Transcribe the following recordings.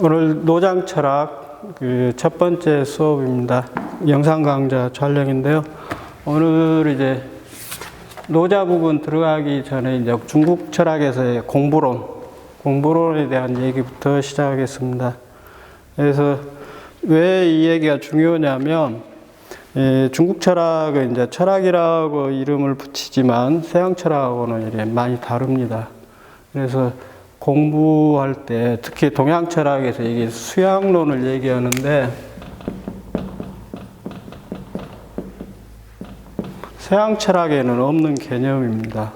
오늘 노장 철학 첫 번째 수업입니다. 영상 강좌 촬영인데요. 오늘 이제 노자 부분 들어가기 전에 이제 중국 철학에서의 공부론에 대한 얘기부터 시작하겠습니다. 그래서 왜 이 얘기가 중요하냐면, 중국 철학은 이제 철학이라고 이름을 붙이지만 서양 철학하고는 이제 많이 다릅니다. 그래서 공부할 때 특히 동양 철학에서 이게 수양론을 얘기하는데, 서양 철학에는 없는 개념입니다.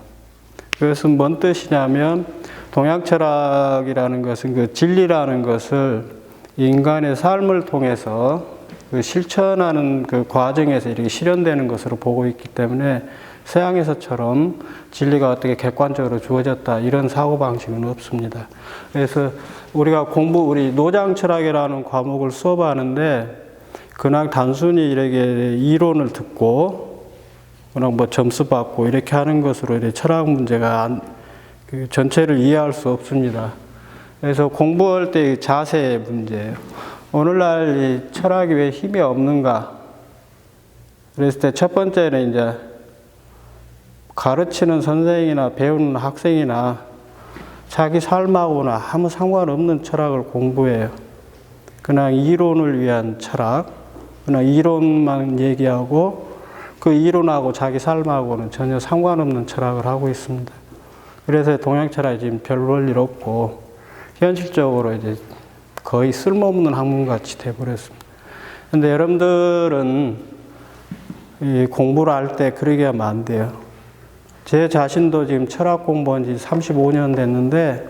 그것은 뭔 뜻이냐면, 동양 철학이라는 것은 그 진리라는 것을 인간의 삶을 통해서 그 실천하는 그 과정에서 이렇게 실현되는 것으로 보고 있기 때문에 서양에서처럼 진리가 어떻게 객관적으로 주어졌다 이런 사고방식은 없습니다. 그래서 우리가 우리 노장 철학이라는 과목을 수업하는데 그냥 단순히 이렇게 이론을 듣고 그냥 뭐 점수 받고 이렇게 하는 것으로 이렇게 철학 문제가 그 전체를 이해할 수 없습니다. 그래서 공부할 때 자세의 문제예요. 오늘날 이 철학이 왜 힘이 없는가? 그랬을 때 첫 번째는 이제 가르치는 선생이나 배우는 학생이나 자기 삶하고나 아무 상관없는 철학을 공부해요. 그냥 이론을 위한 철학, 그냥 이론만 얘기하고 그 이론하고 자기 삶하고는 전혀 상관없는 철학을 하고 있습니다. 그래서 동양 철학이 지금 별 볼 일 없고 현실적으로 이제 거의 쓸모없는 학문같이 돼버렸습니다. 근데 여러분들은 이 공부를 할 때 그러게 하면 안 돼요. 제 자신도 지금 철학 공부한 지 35년 됐는데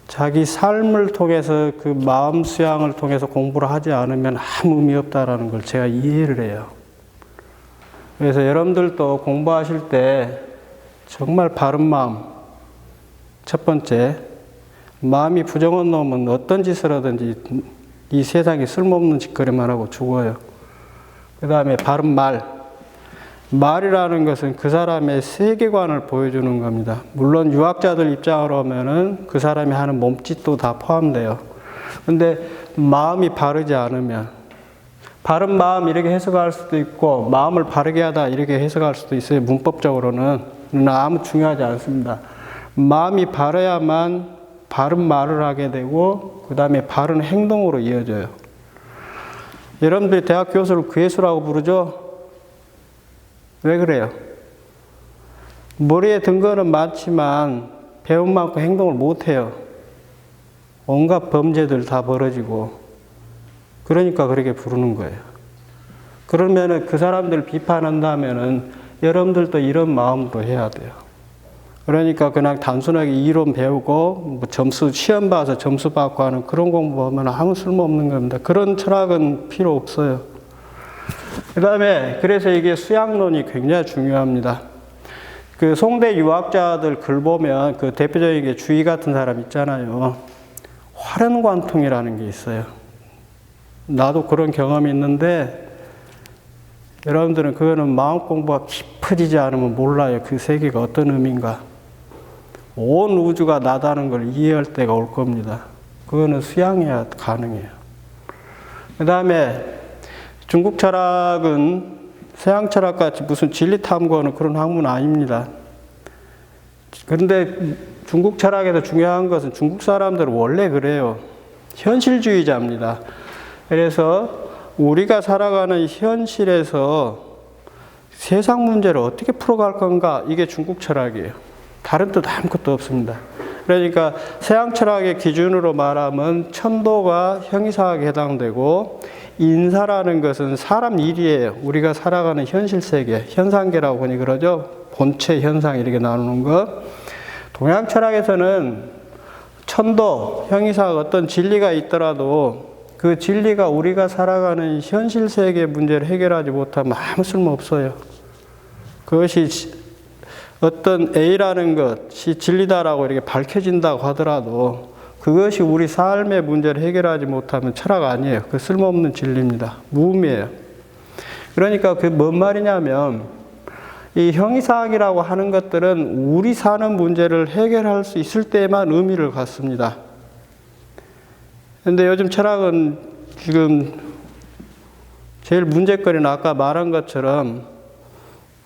자기 삶을 통해서 그 마음 수양을 통해서 공부를 하지 않으면 아무 의미 없다라는 걸 제가 이해를 해요. 그래서 여러분들도 공부하실 때 정말 바른 마음, 첫 번째, 마음이 부정한 놈은 어떤 짓을 하든지 이 세상에 쓸모없는 짓거리만 하고 죽어요. 그 다음에 바른 말이라는 것은 그 사람의 세계관을 보여주는 겁니다. 물론 유학자들 입장으로 하면은 그 사람이 하는 몸짓도 다 포함돼요. 근데 마음이 바르지 않으면, 바른 마음 이렇게 해석할 수도 있고 마음을 바르게 하다 이렇게 해석할 수도 있어요. 문법적으로는. 그러나 아무 중요하지 않습니다. 마음이 바르야만 바른 말을 하게 되고 그 다음에 바른 행동으로 이어져요. 여러분들이 대학 교수를 괴수라고 부르죠? 왜 그래요? 머리에 든 거는 많지만 배운 만큼 행동을 못해요. 온갖 범죄들 다 벌어지고 그러니까 그렇게 부르는 거예요. 그러면은 그 사람들 비판한다면은 여러분들도 이런 마음으로 해야 돼요. 그러니까 그냥 단순하게 이론 배우고 뭐 시험 봐서 점수 받고 하는 그런 공부하면 아무 쓸모없는 겁니다. 그런 철학은 필요 없어요. 그 다음에 그래서 이게 수양론이 굉장히 중요합니다. 그 송대 유학자들 글 보면 그 대표적인 게 주의 같은 사람 있잖아요. 화련관통이라는 게 있어요. 나도 그런 경험이 있는데 여러분들은 그거는 마음 공부가 깊어지지 않으면 몰라요. 그 세계가 어떤 의미인가. 온 우주가 나다는 걸 이해할 때가 올 겁니다. 그거는 수양해야 가능해요. 그 다음에 중국 철학은 서양 철학같이 무슨 진리 탐구하는 그런 학문은 아닙니다. 그런데 중국 철학에서 중요한 것은 중국 사람들은 원래 그래요. 현실주의자입니다. 그래서 우리가 살아가는 현실에서 세상 문제를 어떻게 풀어갈 건가, 이게 중국 철학이에요. 다른 뜻 아무것도 없습니다. 그러니까 서양 철학의 기준으로 말하면 천도가 형이상학에 해당되고 인사라는 것은 사람 일이에요. 우리가 살아가는 현실 세계, 현상계라고 흔히 그러죠. 본체, 현상 이렇게 나누는 것. 동양 철학에서는 천도, 형이상학 어떤 진리가 있더라도 그 진리가 우리가 살아가는 현실 세계 문제를 해결하지 못하면 아무 쓸모 없어요. 그것이 어떤 A라는 것이 진리다라고 이렇게 밝혀진다고 하더라도 그것이 우리 삶의 문제를 해결하지 못하면 철학 아니에요. 그 쓸모없는 진리입니다. 무의미해요. 그러니까 그게 뭔 말이냐면 이 형이상학이라고 하는 것들은 우리 사는 문제를 해결할 수 있을 때만 의미를 갖습니다. 근데 요즘 철학은 지금 제일 문제거리는 아까 말한 것처럼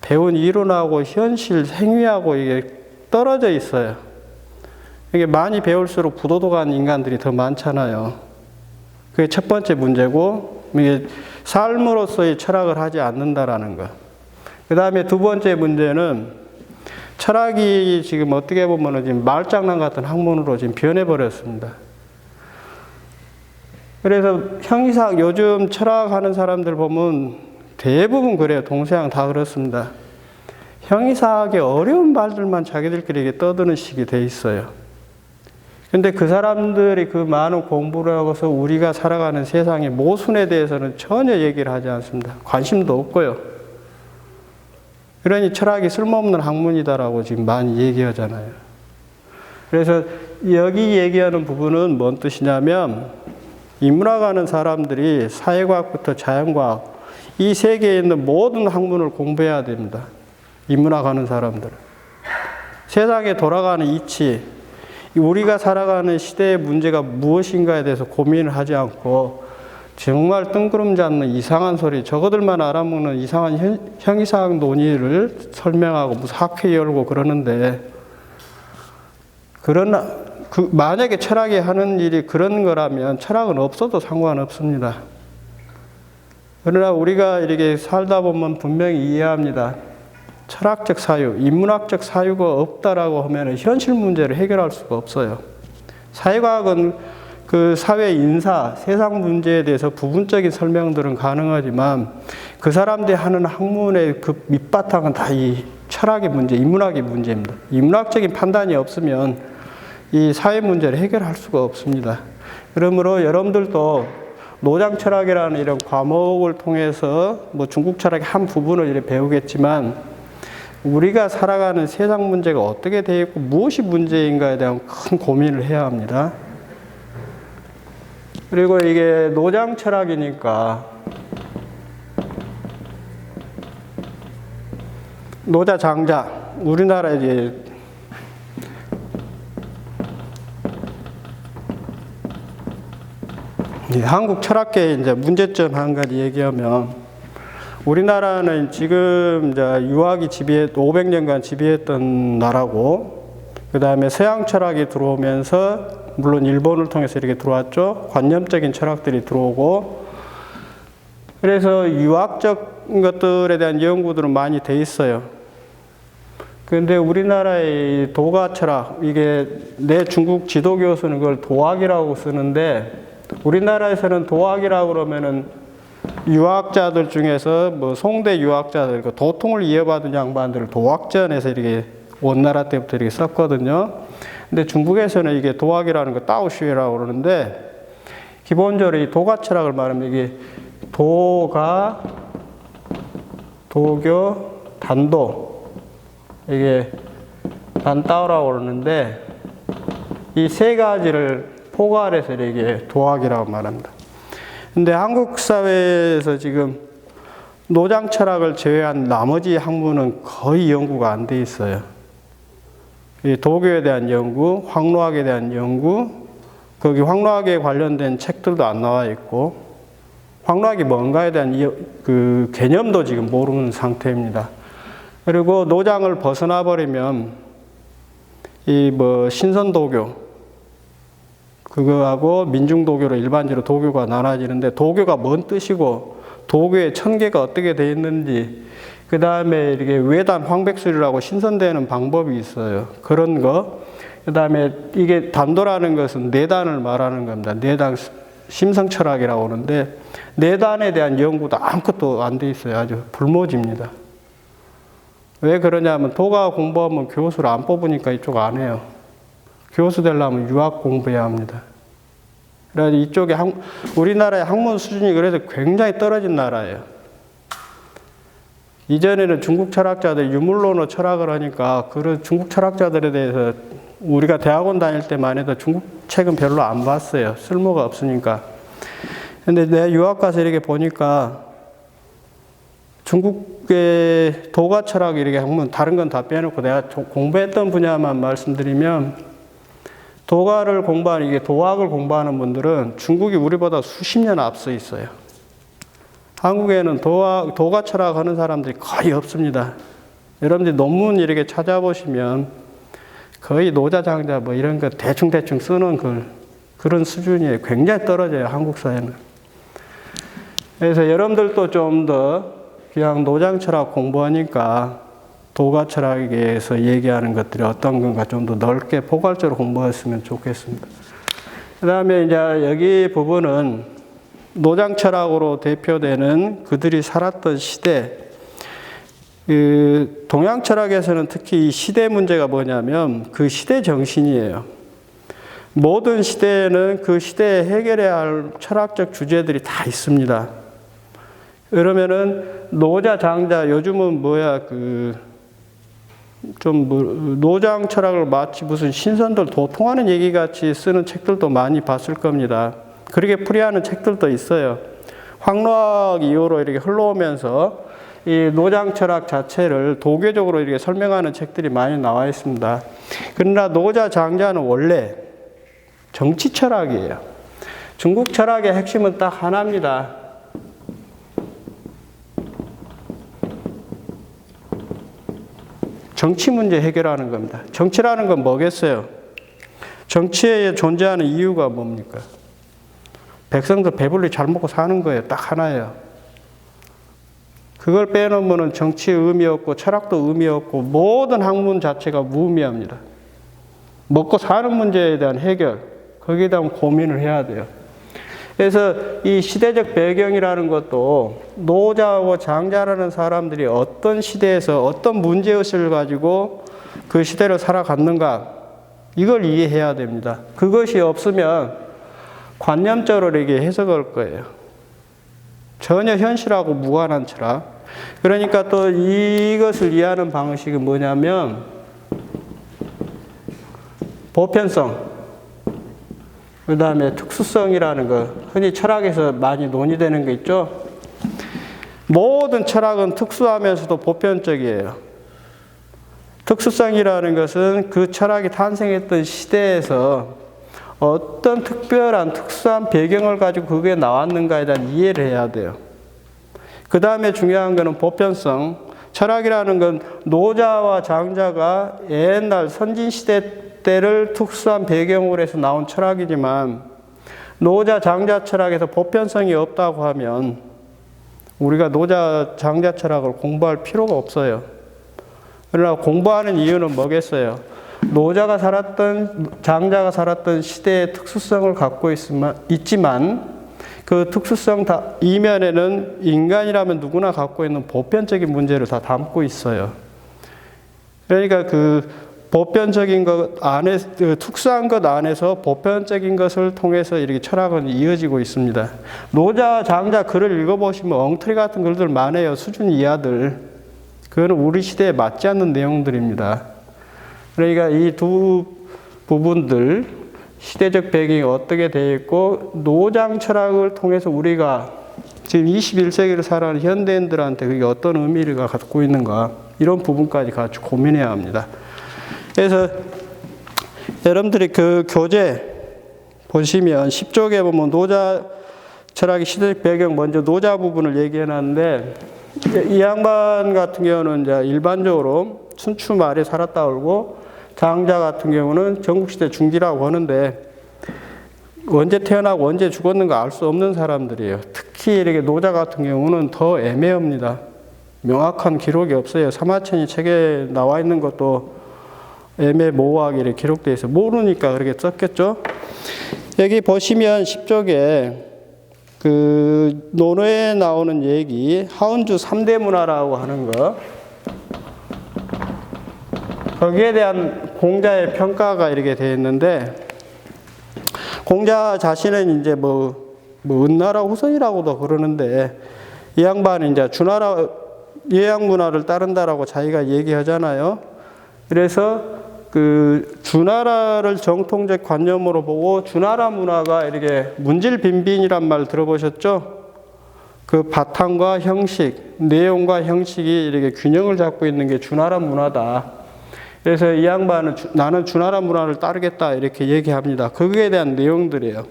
배운 이론하고 현실 행위하고 이게 떨어져 있어요. 이게 많이 배울수록 부도덕한 인간들이 더 많잖아요. 그게 첫 번째 문제고, 이게 삶으로서의 철학을 하지 않는다라는 것. 그 다음에 두 번째 문제는 철학이 지금 어떻게 보면 지금 말장난 같은 학문으로 지금 변해버렸습니다. 그래서 형이상 요즘 철학하는 사람들 보면 대부분 그래요. 동서양 다 그렇습니다. 형이상하게 어려운 말들만 자기들끼리 떠드는 식이 돼 있어요. 근데 그 사람들이 그 많은 공부를 하고서 우리가 살아가는 세상의 모순에 대해서는 전혀 얘기를 하지 않습니다. 관심도 없고요. 그러니 철학이 쓸모없는 학문이다라고 지금 많이 얘기하잖아요. 그래서 여기 얘기하는 부분은 뭔 뜻이냐면, 인문학하는 사람들이 사회과학부터 자연과학, 이 세계에 있는 모든 학문을 공부해야 됩니다. 인문학하는 사람들은. 세상에 돌아가는 이치, 우리가 살아가는 시대의 문제가 무엇인가에 대해서 고민을 하지 않고 정말 뜬구름 잡는 이상한 소리, 저거들만 알아먹는 이상한 형이상 논의를 설명하고 무슨 학회 열고 그러는데, 만약에 철학이 하는 일이 그런 거라면 철학은 없어도 상관없습니다. 그러나 우리가 이렇게 살다 보면 분명히 이해합니다. 철학적 사유, 인문학적 사유가 없다라고 하면 현실 문제를 해결할 수가 없어요. 사회과학은 그 사회 인사, 세상 문제에 대해서 부분적인 설명들은 가능하지만 그 사람들이 하는 학문의 그 밑바탕은 다 이 철학의 문제, 인문학의 문제입니다. 인문학적인 판단이 없으면 이 사회 문제를 해결할 수가 없습니다. 그러므로 여러분들도 노장 철학이라는 이런 과목을 통해서 뭐 중국 철학의 한 부분을 이렇게 배우겠지만, 우리가 살아가는 세상 문제가 어떻게 되어 있고 무엇이 문제인가에 대한 큰 고민을 해야 합니다. 그리고 이게 노장 철학이니까 노자 장자, 우리나라 이제 한국 철학계의 이제 문제점 한 가지 얘기하면, 우리나라는 지금 이제 유학이 500년간 지배했던 나라고, 그 다음에 서양 철학이 들어오면서, 물론 일본을 통해서 이렇게 들어왔죠. 관념적인 철학들이 들어오고, 그래서 유학적 것들에 대한 연구들은 많이 돼 있어요. 그런데 우리나라의 도가 철학, 이게 내 중국 지도 교수는 그걸 도학이라고 쓰는데, 우리나라에서는 도학이라고 그러면은 유학자들 중에서 뭐 송대 유학자들, 도통을 이어받은 양반들을 도학전에서 이렇게 원나라 때부터 이렇게 썼거든요. 근데 중국에서는 이게 도학이라는 거 따오슈이라고 그러는데, 기본적으로 이 도가 철학을 말하면 이게 도가, 도교, 단도, 이게 단따오라고 그러는데, 이 세 가지를 포괄해서 이게 도학이라고 말합니다. 근데 한국 사회에서 지금 노장 철학을 제외한 나머지 학문은 거의 연구가 안 돼 있어요. 이 도교에 대한 연구, 황로학에 대한 연구, 거기 황로학에 관련된 책들도 안 나와 있고, 황로학이 뭔가에 대한 그 개념도 지금 모르는 상태입니다. 그리고 노장을 벗어나 버리면 이 뭐 신선도교, 그거하고 민중도교로 일반적으로 도교가 나눠지는데, 도교가 뭔 뜻이고 도교의 천계가 어떻게 되어 있는지, 그 다음에 이렇게 외단 황백술이라고 신선되는 방법이 있어요. 그런 거. 그 다음에 이게 단도라는 것은 내단을 말하는 겁니다. 내단 심성철학이라고 하는데, 내단에 대한 연구도 아무것도 안 돼 있어요. 아주 불모지입니다. 왜 그러냐면 도가 공부하면 교수를 안 뽑으니까 이쪽 안 해요. 교수 되려면 유학 공부해야 합니다. 그래서 이쪽에 우리나라의 학문 수준이 그래서 굉장히 떨어진 나라예요. 이전에는 중국 철학자들 유물론어 철학을 하니까 그런 중국 철학자들에 대해서 우리가 대학원 다닐 때만 해도 중국 책은 별로 안 봤어요. 쓸모가 없으니까. 근데 내가 유학 가서 이렇게 보니까 중국의 도가 철학 이렇게 학문, 다른 건 다 빼놓고 내가 공부했던 분야만 말씀드리면, 도가를 공부하는, 이게 도학을 공부하는 분들은 중국이 우리보다 수십 년 앞서 있어요. 한국에는 도가 철학 하는 사람들이 거의 없습니다. 여러분들이 논문 이렇게 찾아보시면 거의 노자장자 뭐 이런 거 대충 쓰는 그런 수준이에요. 굉장히 떨어져요, 한국 사회는. 그래서 여러분들도 좀 더 그냥 노장철학 공부하니까 도가 철학에 대해서 얘기하는 것들이 어떤 건가 좀 더 넓게 포괄적으로 공부했으면 좋겠습니다. 그 다음에 이제 여기 부분은 노장 철학으로 대표되는 그들이 살았던 시대, 동양 철학에서는 특히 이 시대 문제가 뭐냐면 그 시대 정신이에요. 모든 시대에는 그 시대에 해결해야 할 철학적 주제들이 다 있습니다. 그러면은 노자, 장자, 요즘은 노장 철학을 마치 무슨 신선들 도통하는 얘기 같이 쓰는 책들도 많이 봤을 겁니다. 그렇게 풀이하는 책들도 있어요. 황로학 이후로 이렇게 흘러오면서 이 노장 철학 자체를 도교적으로 이렇게 설명하는 책들이 많이 나와 있습니다. 그러나 노자, 장자는 원래 정치 철학이에요. 중국 철학의 핵심은 딱 하나입니다. 정치 문제 해결하는 겁니다. 정치라는 건 뭐겠어요? 정치에 존재하는 이유가 뭡니까? 백성들 배불리 잘 먹고 사는 거예요. 딱 하나예요. 그걸 빼놓으면 정치의 의미 없고 철학도 의미 없고 모든 학문 자체가 무의미합니다. 먹고 사는 문제에 대한 해결, 거기에 대한 고민을 해야 돼요. 그래서 이 시대적 배경이라는 것도 노자하고 장자라는 사람들이 어떤 시대에서 어떤 문제의식을 가지고 그 시대를 살아갔는가, 이걸 이해해야 됩니다. 그것이 없으면 관념적으로 이게 해석할 거예요. 전혀 현실하고 무관한 철학. 그러니까 또 이것을 이해하는 방식은 뭐냐면 보편성, 그 다음에 특수성이라는 거, 흔히 철학에서 많이 논의되는 게 있죠. 모든 철학은 특수하면서도 보편적이에요. 특수성이라는 것은 그 철학이 탄생했던 시대에서 어떤 특별한 특수한 배경을 가지고 그게 나왔는가에 대한 이해를 해야 돼요. 그 다음에 중요한 것은 보편성. 철학이라는 건 노자와 장자가 옛날 선진시대 때를 특수한 배경으로 해서 나온 철학이지만 노자, 장자 철학에서 보편성이 없다고 하면 우리가 노자, 장자 철학을 공부할 필요가 없어요. 그러나 공부하는 이유는 뭐겠어요? 노자가 살았던, 장자가 살았던 시대의 특수성을 갖고 있지만 그 특수성 이면에는 인간이라면 누구나 갖고 있는 보편적인 문제를 다 담고 있어요. 그러니까 그 보편적인 것 안에, 특수한 것 안에서 보편적인 것을 통해서 이렇게 철학은 이어지고 있습니다. 노자, 장자 글을 읽어보시면 엉터리 같은 글들 많아요. 수준 이하들. 그거는 우리 시대에 맞지 않는 내용들입니다. 그러니까 이 두 부분들, 시대적 배경이 어떻게 되어 있고 노장 철학을 통해서 우리가 지금 21세기를 살아가는 현대인들한테 그게 어떤 의미를 갖고 있는가, 이런 부분까지 같이 고민해야 합니다. 그래서 여러분들이 그 교재 보시면 10쪽에 보면 노자 철학의 시대적 배경, 먼저 노자 부분을 얘기해 놨는데 이 양반 같은 경우는 이제 일반적으로 춘추 말에 살았다 그러고 장자 같은 경우는 전국시대 중기라고 하는데 언제 태어나고 언제 죽었는가 알 수 없는 사람들이에요. 특히 이렇게 노자 같은 경우는 더 애매합니다. 명확한 기록이 없어요. 사마천이 책에 나와 있는 것도 애매모호하게 이렇게 기록되어 있어요. 모르니까 그렇게 썼겠죠. 여기 보시면 10쪽에 그 논어에 나오는 얘기, 하운주 3대 문화라고 하는 거, 거기에 대한 공자의 평가가 이렇게 되어 있는데, 공자 자신은 이제 은나라 후손이라고도 그러는데, 이 양반은 이제 주나라 예양 문화를 따른다라고 자기가 얘기하잖아요. 그래서 그 주나라를 정통적 관념으로 보고 주나라 문화가 이렇게 문질빈빈이란 말 들어보셨죠? 그 바탕과 형식, 내용과 형식이 이렇게 균형을 잡고 있는 게 주나라 문화다. 그래서 이 양반은 나는 주나라 문화를 따르겠다 이렇게 얘기합니다. 거기에 대한 내용들이에요.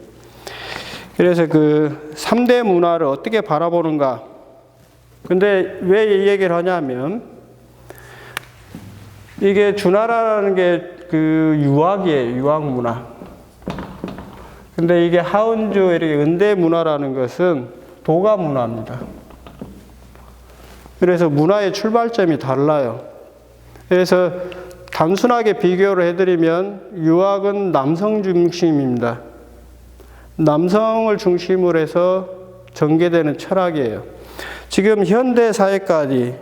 그래서 그 3대 문화를 어떻게 바라보는가. 근데 왜 이 얘기를 하냐면 이게 주나라라는 게 그 유학이에요. 유학 문화. 근데 이게 하운주 이렇게 은대 문화라는 것은 도가 문화입니다. 그래서 문화의 출발점이 달라요. 그래서 단순하게 비교를 해드리면 유학은 남성 중심입니다. 남성을 중심으로 해서 전개되는 철학이에요. 지금 현대 사회까지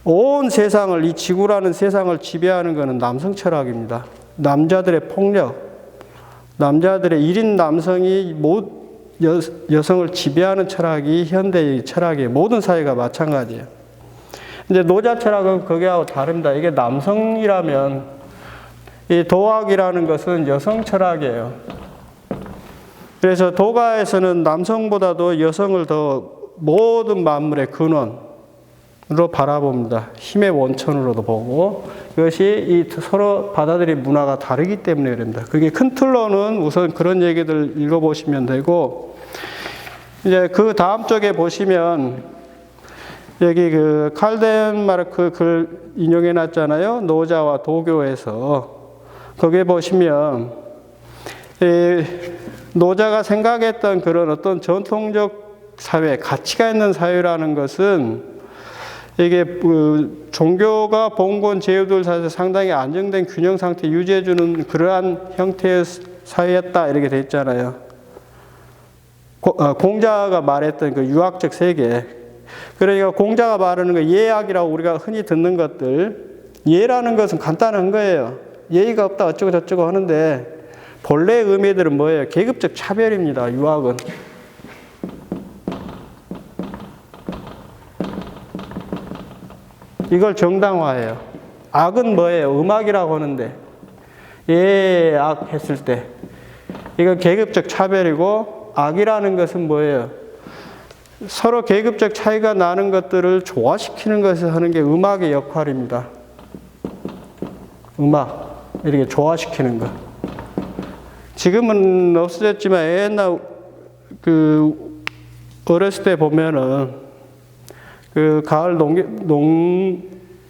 온 세상을, 이 지구라는 세상을 지배하는 것은 남성 철학입니다. 남자들의 폭력, 남자들의 1인 남성이 여성을 지배하는 철학이 현대의 철학이에요. 모든 사회가 마찬가지예요. 이제 노자 철학은 거기하고 다릅니다. 이게 남성이라면 이 도학이라는 것은 여성 철학이에요. 그래서 도가에서는 남성보다도 여성을 더 모든 만물의 근원으로 바라봅니다. 힘의 원천으로도 보고 그것이 이 서로 받아들인 문화가 다르기 때문에 그럽니다. 그게 큰 틀로는 우선 그런 얘기들 읽어보시면 되고 이제 그 다음 쪽에 보시면 여기 그 칼덴마르크 글 인용해 놨잖아요. 노자와 도교에서 거기에 보시면 노자가 생각했던 그런 어떤 전통적 사회, 가치가 있는 사회라는 것은 이게 종교가 봉건 제후들 사이에서 상당히 안정된 균형 상태 유지해주는 그러한 형태의 사회였다 이렇게 돼 있잖아요. 공자가 말했던 그 유학적 세계. 그러니까 공자가 말하는 거 예학이라고 우리가 흔히 듣는 것들. 예라는 것은 간단한 거예요. 예의가 없다 어쩌고 저쩌고 하는데 본래 의미들은 뭐예요? 계급적 차별입니다. 유학은. 이걸 정당화해요. 악은 뭐예요? 음악이라고 하는데 악 했을 때 이건 계급적 차별이고 악이라는 것은 뭐예요? 서로 계급적 차이가 나는 것들을 조화시키는 것을 하는 게 음악의 역할입니다. 음악 이렇게 조화시키는 것. 지금은 없어졌지만 옛날 그 어렸을 때 보면은 그 가을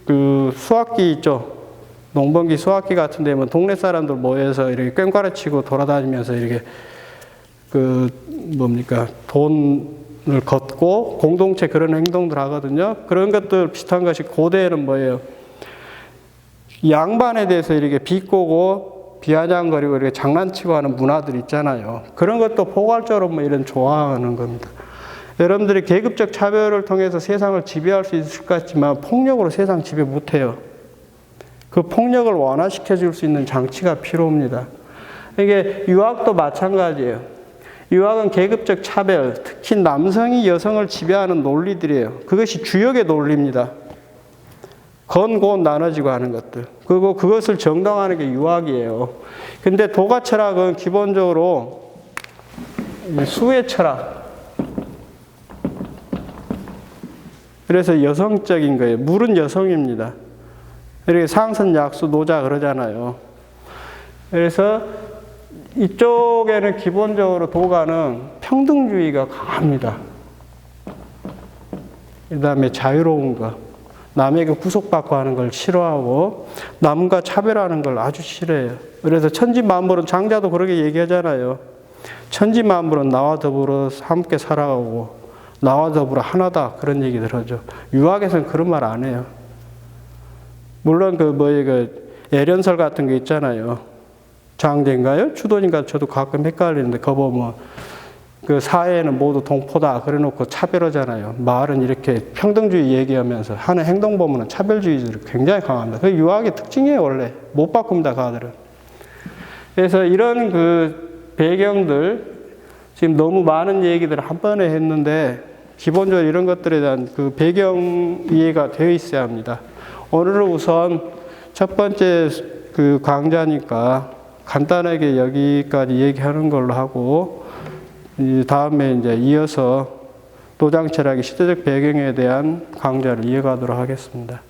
그 수학기 있죠. 농번기 수학기 같은 데면 동네 사람들 모여서 이렇게 꽹과라 치고 돌아다니면서 이렇게 그 뭡니까 돈을 걷고 공동체 그런 행동들 하거든요. 그런 것들 비슷한 것이 고대에는 뭐예요? 양반에 대해서 이렇게 비꼬고 비아냥거리고 이렇게 장난치고 하는 문화들 있잖아요. 그런 것도 포괄적으로 뭐 이런 좋아하는 겁니다. 여러분들이 계급적 차별을 통해서 세상을 지배할 수 있을 것 같지만 폭력으로 세상 지배 못해요. 그 폭력을 완화시켜 줄 수 있는 장치가 필요합니다. 이게 유학도 마찬가지예요. 유학은 계급적 차별, 특히 남성이 여성을 지배하는 논리들이에요. 그것이 주역의 논리입니다. 건고 나눠지고 하는 것들. 그리고 그것을 정당화하는 게 유학이에요. 근데 도가 철학은 기본적으로 수의 철학. 그래서 여성적인 거예요. 물은 여성입니다. 이렇게 상선, 약수, 노자 그러잖아요. 그래서 이쪽에는 기본적으로 도가는 평등주의가 강합니다. 그 다음에 자유로운 거. 남에게 구속받고 하는 걸 싫어하고 남과 차별하는 걸 아주 싫어해요. 그래서 천지만물은 장자도 그렇게 얘기하잖아요. 천지만물은 나와 더불어 함께 살아가고 나와 더불어 하나다 그런 얘기들 하죠. 유학에서는 그런 말 안 해요. 물론 그 애련설 같은 게 있잖아요. 장제인가요? 추도인가 저도 가끔 헷갈리는데 그거 보면 그 사회는 모두 동포다 그래놓고 차별하잖아요. 말은 이렇게 평등주의 얘기하면서 하는 행동 보면은 차별주의들이 굉장히 강합니다. 그 유학의 특징이에요 원래. 못 바꿉니다 그들은. 그래서 이런 그 배경들 지금 너무 많은 얘기들을 한 번에 했는데 기본적으로 이런 것들에 대한 그 배경 이해가 되어 있어야 합니다. 오늘은 우선 첫 번째 그 강좌니까 간단하게 여기까지 얘기하는 걸로 하고 다음에 이제 이어서 도장 철학의 시대적 배경에 대한 강좌를 이어가도록 하겠습니다.